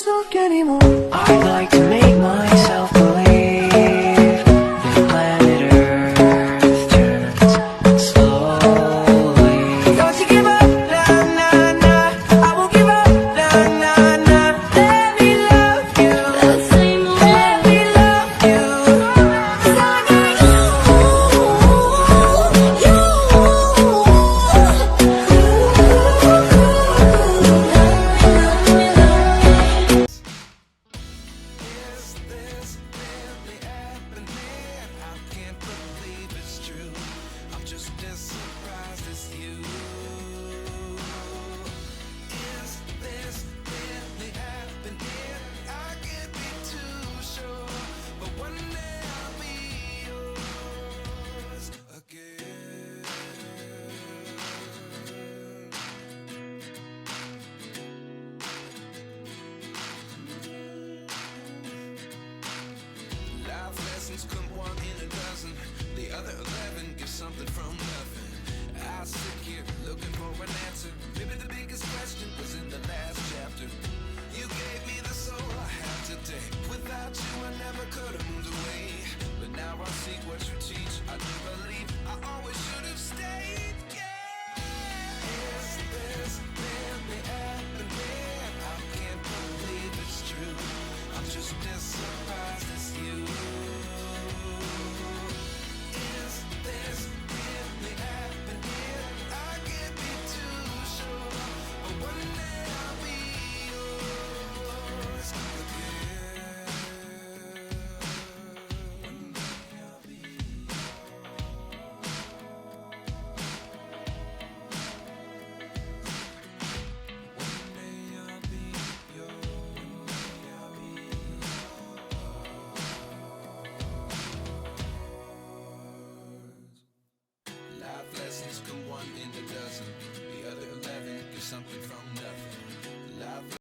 talk anymore. I'd like to make myself believe that planet Earth turns slowly. Don't you give up, nah, nah, nah. I won't give up, nah, nah, nah. Let me love you, let me love you. 'Cause I got you. Is this really happening? I can't believe it's true. I'm just as surprised as you. Is this really happening? I can't be too sure, but one day I'll be yours again. Life lessons come one in a dozen. The other 11 get something from nothing. I sit here looking for an answer. Maybe the biggest question was in the last chapter. You gave me the soul I have today. Without you I never could have moved away. But now I see what you teach. I do believe I always should have stayed. Yeah. Is this really happening? I can't believe it's true. I'm just as surprised as you. Is this really happening? I can't be too sure, but one day I'll be yours again. One day I'll be One day I'll be Life lessons come one in a dozen. The other 11 get something from nothing. Life